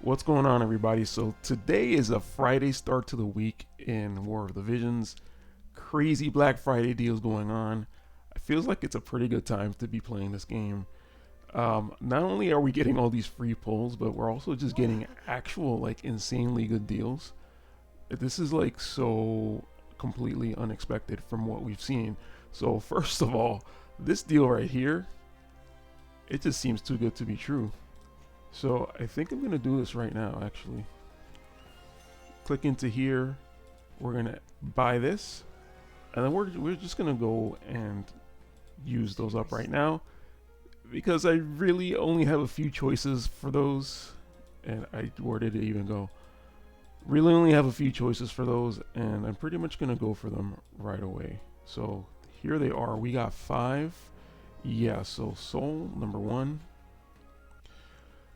What's going on, everybody? So today is a Friday start to the week in War of the Visions. Crazy Black Friday deals going on. It feels like it's a pretty good time to be playing this game. Not only are we getting all these free pulls, but we're also just getting actual like insanely good deals. This is like so completely unexpected from what we've seen. So first of all, this deal right here, it just seems too good to be true. So I think I'm gonna do this right now actually. Click into here, we're gonna buy this, and then we're just gonna go and use those up right now because I really only have a few choices for those. And where did it even go? Really only have a few choices for those, and I'm pretty much gonna go for them right away. So here they are. We got 5. Yeah, so soul number 1.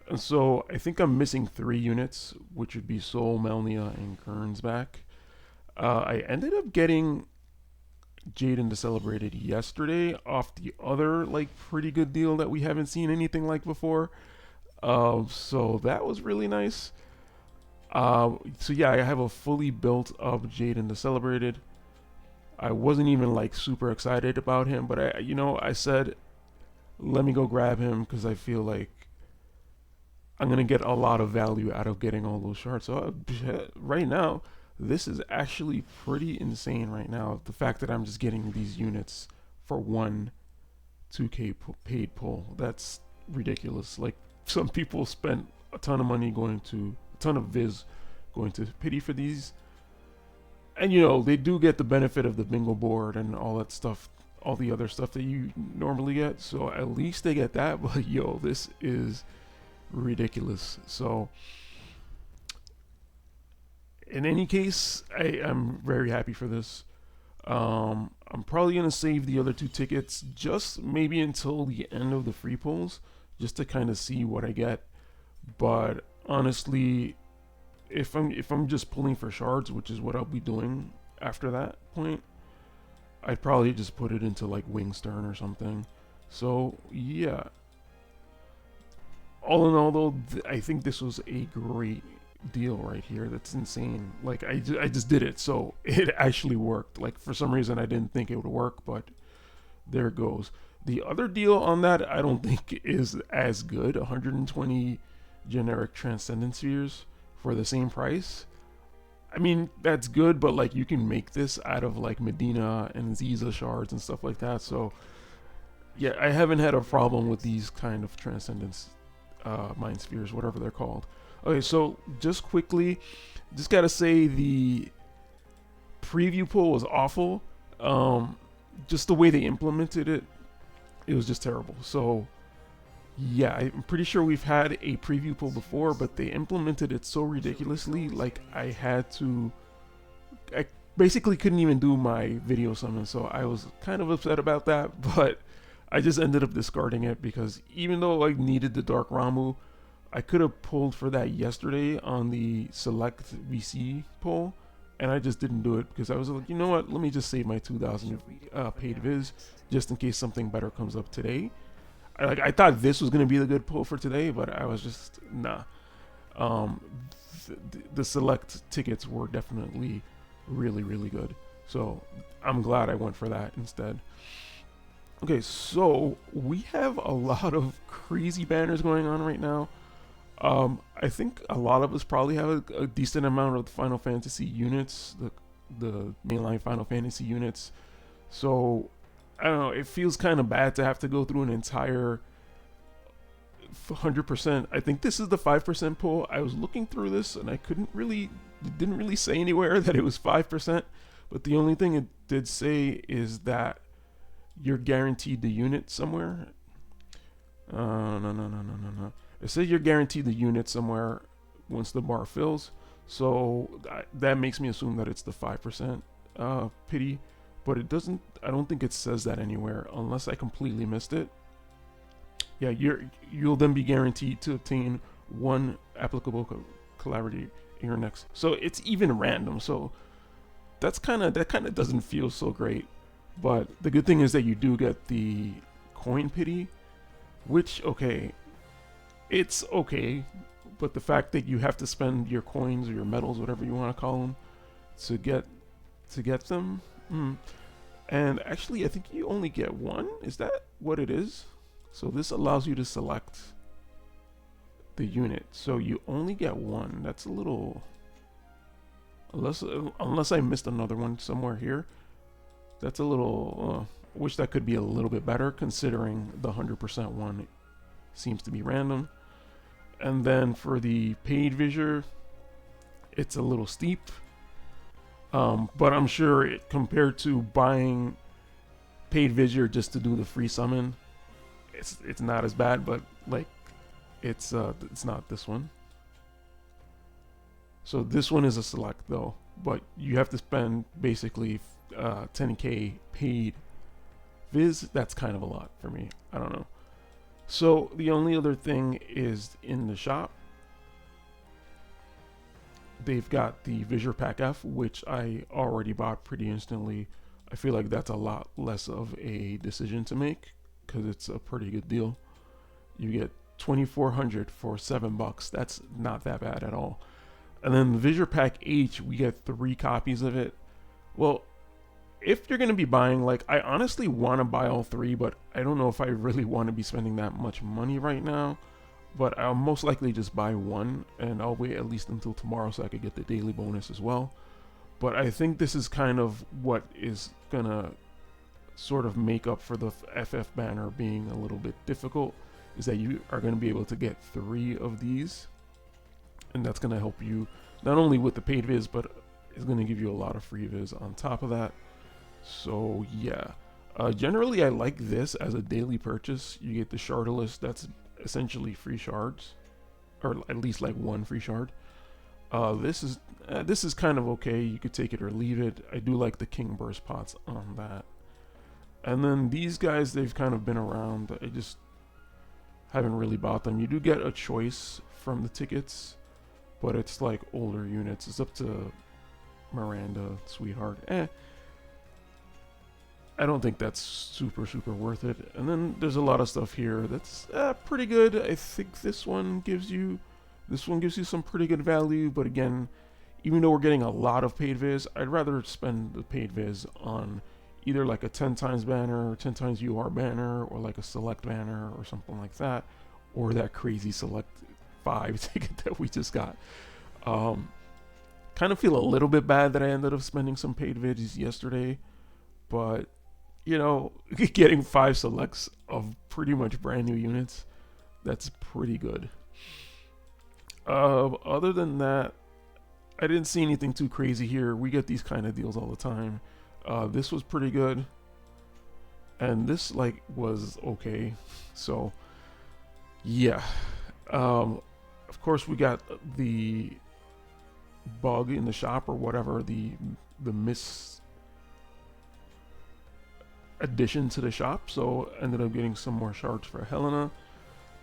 And so I think I'm missing 3 units, which would be Soul, Melnia, and Kern's back. I ended up getting Jaden the Celebrated yesterday off the other like pretty good deal that we haven't seen anything like before. So that was really nice. So yeah, I have a fully built up Jaden the Celebrated. I wasn't even like super excited about him, but I said, let me go grab him because I feel like I'm gonna get a lot of value out of getting all those shards. So right now, this is actually pretty insane. Right now, the fact that I'm just getting these units for one 2K paid pull, that's ridiculous. Like some people spent a ton of money going to a ton of viz going to pity for these, and they do get the benefit of the bingo board and all that stuff, all the other stuff that you normally get. So at least they get that. But this is ridiculous. So in any case, I'm very happy for this. I'm probably gonna save the other 2 tickets just maybe until the end of the free pulls, just to kind of see what I get. But honestly, if I'm just pulling for shards, which is what I'll be doing after that point, I'd probably just put it into like Wingstern or something. So yeah, all in all, though, I think this was a great deal right here. That's insane. Like I just did it, so it actually worked. Like for some reason, I didn't think it would work, but there it goes. The other deal on that, I don't think is as good. 120 generic transcendent spheres for the same price. I mean, that's good, but like you can make this out of like Medina and Ziza shards and stuff like that. So yeah, I haven't had a problem with these kind of transcendence mind spheres, whatever they're called. Okay, so just quickly, just gotta say the preview pull was awful. Just the way they implemented it, it was just terrible. So yeah, I'm pretty sure we've had a preview pull before, but they implemented it so ridiculously. Like I basically couldn't even do my video summon, so I was kind of upset about that. But I just ended up discarding it because even though I needed the Dark Ramu, I could have pulled for that yesterday on the select VC pull, and I just didn't do it because I was like, you know what? Let me just save my 2,000 paid viz just in case something better comes up today. I thought this was gonna be the good pull for today, but I was just nah. Um, the select tickets were definitely really good, so I'm glad I went for that instead. Okay, so we have a lot of crazy banners going on right now. I think a lot of us probably have a decent amount of Final Fantasy units, the mainline Final Fantasy units. So I don't know. It feels kind of bad to have to go through an entire 100%. I think this is the 5% pull. I was looking through this and I couldn't really, it didn't really say anywhere that it was 5%. But the only thing it did say is that you're guaranteed the unit somewhere. No. It says you're guaranteed the unit somewhere once the bar fills. So that makes me assume that it's the 5% pity. But it doesn't, I don't think it says that anywhere unless I completely missed it. Yeah, you'll then be guaranteed to obtain 1 applicable collaborator in your next. So it's even random. So that kind of doesn't feel so great. But the good thing is that you do get the coin pity, which, okay, it's okay. but the fact that you have to spend your coins or your medals, whatever you want to call them, to get them. And actually, I think you only get one. Is that what it is? So this allows you to select the unit. So you only get one. That's a little, unless I missed another one somewhere here. That's a little. Wish that could be a little bit better, considering the 100% one seems to be random. And then for the paid visor, it's a little steep. But I'm sure compared to buying paid visor just to do the free summon, it's not as bad. But like, it's not this one. So this one is a select though, but you have to spend basically 10k paid viz. That's kind of a lot for me. I don't know. So the only other thing is in the shop, they've got the Visor Pack F, which I already bought pretty instantly. I feel like that's a lot less of a decision to make because it's a pretty good deal. You get 2,400 for $7. That's not that bad at all. And then the Visor Pack H, we get 3 copies of it. Well, if you're going to be buying, like, I honestly want to buy all 3, but I don't know if I really want to be spending that much money right now. But I'll most likely just buy one, and I'll wait at least until tomorrow so I could get the daily bonus as well. But I think this is kind of what is going to sort of make up for the FF banner being a little bit difficult, is that you are going to be able to get 3 of these. And that's going to help you not only with the paid viz, but it's going to give you a lot of free viz on top of that. So yeah, generally I like this as a daily purchase. You get the shardless, that's essentially free shards, or at least like 1 free shard. This is kind of okay. You could take it or leave it. I do like the King Burst pots on that. And then these guys, they've kind of been around. I just haven't really bought them. You do get a choice from the tickets, but it's like older units. It's up to Miranda, Sweetheart. I don't think that's super worth it. And then there's a lot of stuff here that's pretty good. I think this one gives you some pretty good value. But again, even though we're getting a lot of paid viz, I'd rather spend the paid viz on either like a 10 times banner, or 10 times UR banner, or like a select banner or something like that, or that crazy select 5 ticket that we just got. Kind of feel a little bit bad that I ended up spending some paid viz yesterday, but you know, getting 5 selects of pretty much brand new units, that's pretty good. Other than that, I didn't see anything too crazy here. We get these kind of deals all the time. This was pretty good, and this like was okay. So yeah, of course we got the bug in the shop or whatever, the miss addition to the shop, so ended up getting some more shards for Helena.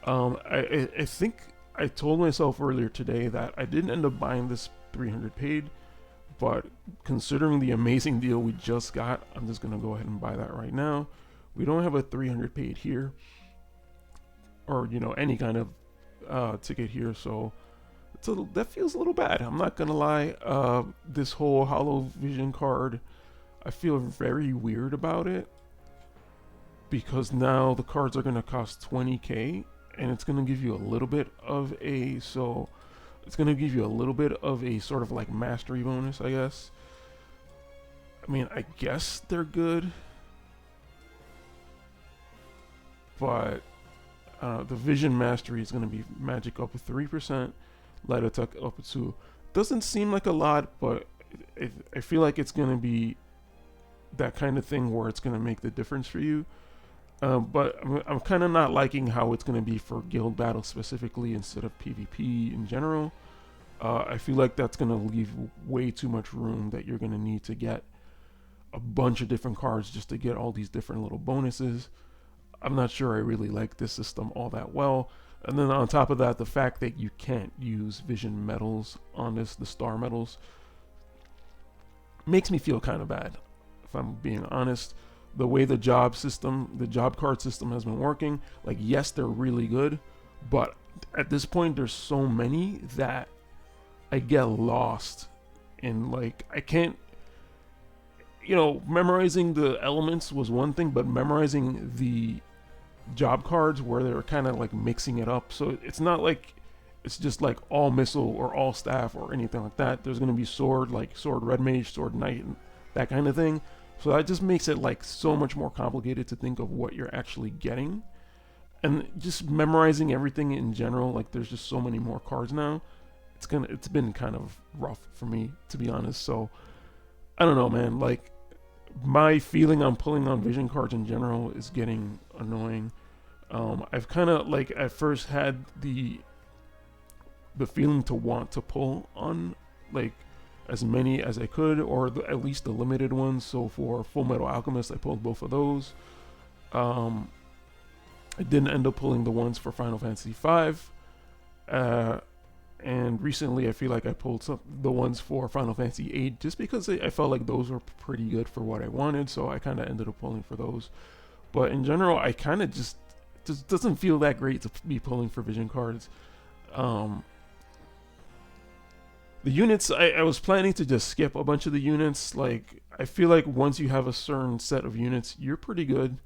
I think I told myself earlier today that I didn't end up buying this 300 paid, but considering the amazing deal we just got, I'm just gonna go ahead and buy that right now. We don't have a 300 paid here, or you know, any kind of ticket here, so that feels a little bad. I'm not gonna lie. This whole Hollow Vision card, I feel very weird about it, because now the cards are going to cost 20k, and it's going to give you a little bit of a sort of like mastery bonus, I guess. I mean, I guess they're good, but the Vision Mastery is going to be magic up to 3%, light attack up to 2. Doesn't seem like a lot, but I feel like it's going to be that kind of thing where it's going to make the difference for you. But I'm kind of not liking how it's going to be for guild battles specifically instead of PvP in general. I feel like that's going to leave way too much room that you're going to need to get a bunch of different cards just to get all these different little bonuses. I'm not sure I really like this system all that well. And then on top of that, the fact that you can't use Vision medals on this, the star medals, makes me feel kind of bad, if I'm being honest. The way the job card system has been working, like, yes, they're really good, but at this point there's so many that I get lost in, like, I can't, memorizing the elements was one thing, but memorizing the job cards where they were kind of like mixing it up. So it's not like it's just like all missile or all staff or anything like that. There's going to be sword, like sword red mage, sword knight, and that kind of thing. So that just makes it like so much more complicated to think of what you're actually getting. And just memorizing everything in general, like there's just so many more cards now. It's been kind of rough for me, to be honest. So I don't know, man. Like, my feeling on pulling on vision cards in general is getting annoying. I've kind of like at first had the feeling to want to pull on like as many as I could, or at least the limited ones. So for Full Metal Alchemist, I pulled both of those. I didn't end up pulling the ones for Final Fantasy V. And recently I feel like I pulled the ones for Final Fantasy VIII just because I felt like those were pretty good for what I wanted, so I kind of ended up pulling for those. But in general, I kind of just doesn't feel that great to be pulling for vision cards. The units, I was planning to just skip a bunch of the units. Like, I feel like once you have a certain set of units, you're pretty good.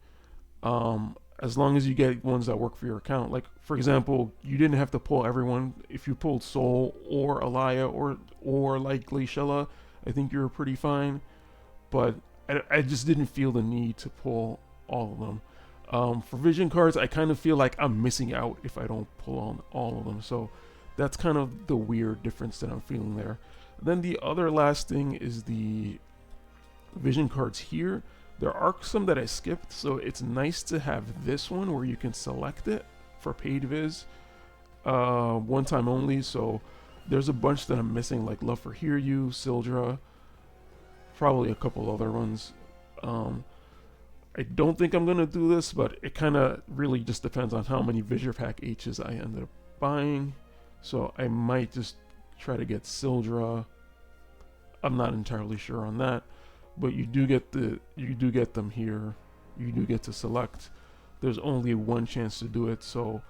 As long as you get ones that work for your account. Like, for example, you didn't have to pull everyone. If you pulled Soul or Alaya or like Glaciella, I think you were pretty fine. But I just didn't feel the need to pull all of them. For vision cards, I kind of feel like I'm missing out if I don't pull on all of them. So that's kind of the weird difference that I'm feeling there. Then the other last thing is the vision cards here. There are some that I skipped, so it's nice to have this one where you can select it for paid viz, one time only. So there's a bunch that I'm missing, like Love for Hiryu, Sildra, probably a couple other ones. I don't think I'm gonna do this, but it kind of really just depends on how many Visor Pack H's I ended up buying. So I might just try to get Sildra. I'm not entirely sure on that. But you do get them here. You do get to select. There's only one chance to do it, so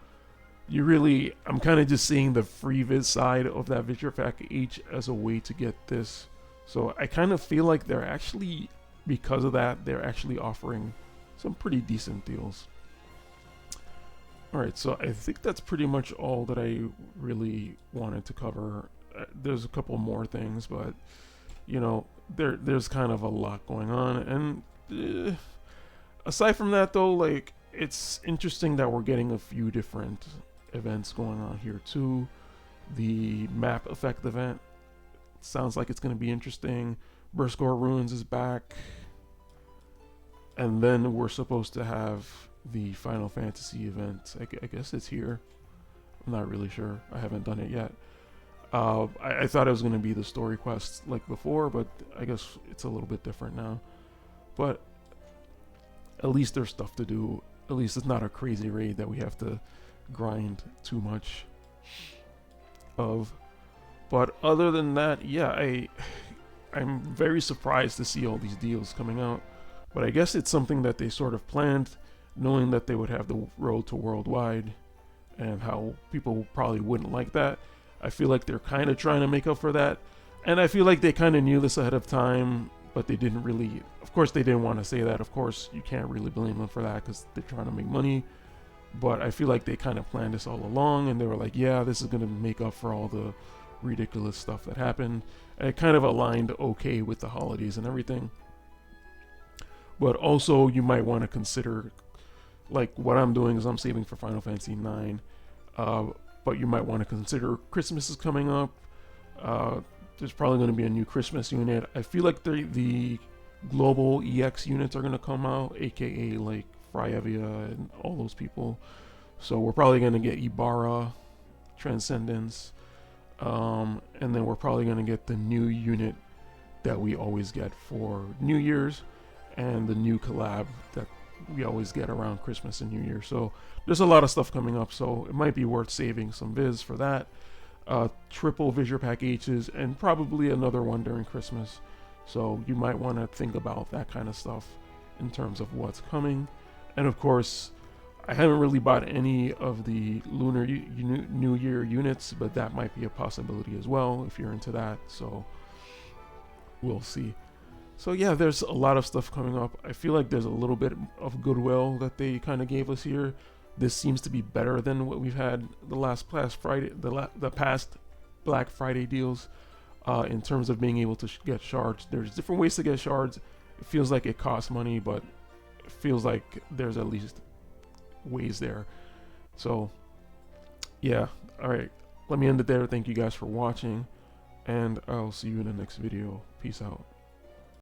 I'm kind of just seeing the free viz side of that Visor Pack H as a way to get this. So I kind of feel like they're actually, because of that, they're actually offering some pretty decent deals. Alright, so I think that's pretty much all that I really wanted to cover. There's a couple more things, but there's kind of a lot going on. And aside from that, though, like, it's interesting that we're getting a few different events going on here too. The map effect event sounds like it's going to be interesting. Burskor Ruins is back, and then we're supposed to have the Final Fantasy event. I guess it's here. I'm not really sure. I haven't done it yet. I thought it was going to be the story quest like before, but I guess it's a little bit different now. But at least there's stuff to do. At least it's not a crazy raid that we have to grind too much of. But other than that, yeah, I'm very surprised to see all these deals coming out. But I guess it's something that they sort of planned, knowing that they would have the road to worldwide and how people probably wouldn't like that. I feel like they're kind of trying to make up for that. And I feel like they kind of knew this ahead of time, but they didn't really... Of course, they didn't want to say that. Of course, you can't really blame them for that because they're trying to make money. But I feel like they kind of planned this all along, and they were like, yeah, this is going to make up for all the ridiculous stuff that happened. And it kind of aligned okay with the holidays and everything. But also, you might want to consider... Like, what I'm doing is I'm saving for Final Fantasy IX. But you might want to consider Christmas is coming up. There's probably going to be a new Christmas unit. I feel like the global EX units are going to come out, aka like Fryevia and all those people. So we're probably going to get Ibarra, Transcendence, and then we're probably going to get the new unit that we always get for New Year's, and the new collab that we always get around Christmas and New Year. So there's a lot of stuff coming up, so it might be worth saving some viz for that. Triple Visor Pack H's and probably another one during Christmas. So you might want to think about that kind of stuff in terms of what's coming. And of course, I haven't really bought any of the Lunar New Year units, but that might be a possibility as well if you're into that. So we'll see. So yeah, there's a lot of stuff coming up. I feel like there's a little bit of goodwill that they kind of gave us here. This seems to be better than what we've had the past Friday, the past Black Friday deals, in terms of being able to get shards. There's different ways to get shards. It feels like it costs money, but it feels like there's at least ways there. So yeah, all right. Let me end it there. Thank you guys for watching, and I'll see you in the next video. Peace out.